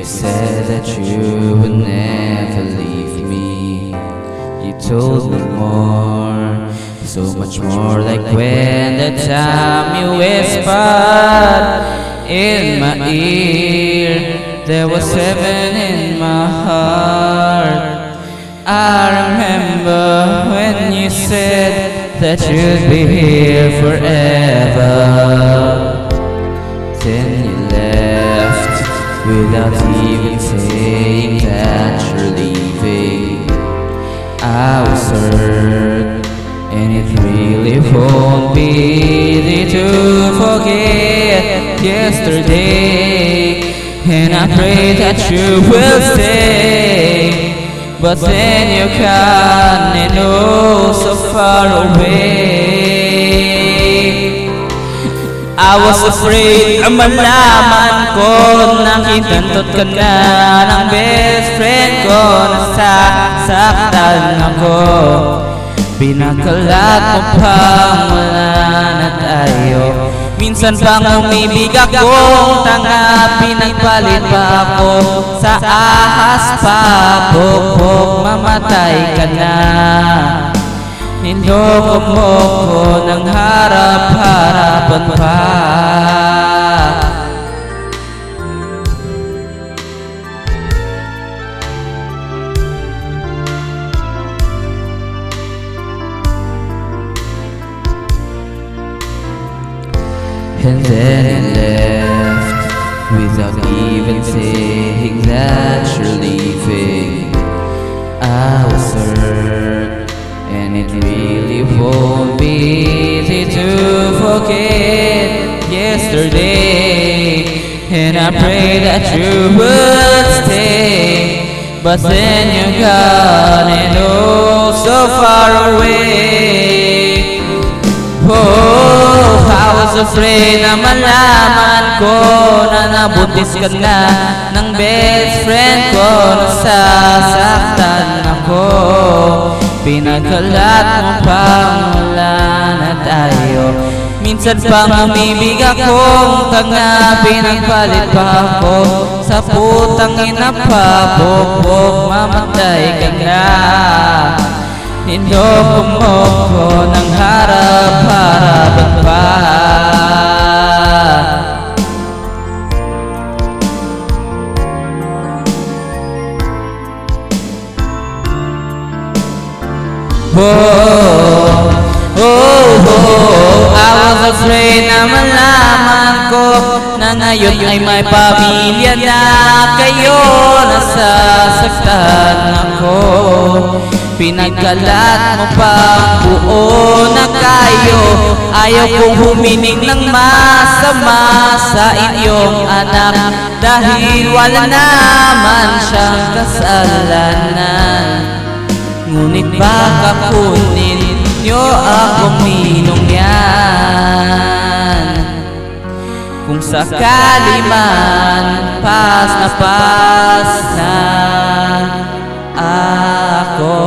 said that you would never leave me. You told me more, so much more, like when the time you whispered in my ear. There was heaven in my heart. I remember when you said that you'd be here forever. Then you left without even saying that you're leaving. I was hurt, and it really won't be easy to forget yesterday. And I pray that you will stay, but then you're gone and oh so far away. I was afraid na malaman ko na kinantot ka na ng best friend ko. Nasasaktan ako, pinakalat mo pang wala na tayo. Minsan pang umibig akong tanga, pinagpalit pa ako sa ahas pa. Bok-bok, mamatay ka na. Niloko mo ko ng harap-harapan pa. And then you left without even saying that you're leaving. I was hurt, and it really won't be easy to forget yesterday. And I pray that you would stay, but then you're gone and oh so far away. Oh, I was afraid na malaman ko na nabuntis ka na ng best friend ko. Nasasaktan ako, pinagkalat mo pang wala na tayo. Minsan pang umibig akong tanga, pinagpalit pa ako sa putang ina pa. Bok-bok, mamatay ka na. Niloko mo ko ng harap-harapan pa. Oh, I was afraid na malaman ko na ngayon ay may pamilya na kayo. Nasasaktan ako, pinagkalat mo pang buo na kayo. Ayaw kong humiling ng masama sa inyong anak, dahil wala naman siyang kasalanan. Ngunit baka kunin niyo akong ninong yan. Kung sakali man pas na ako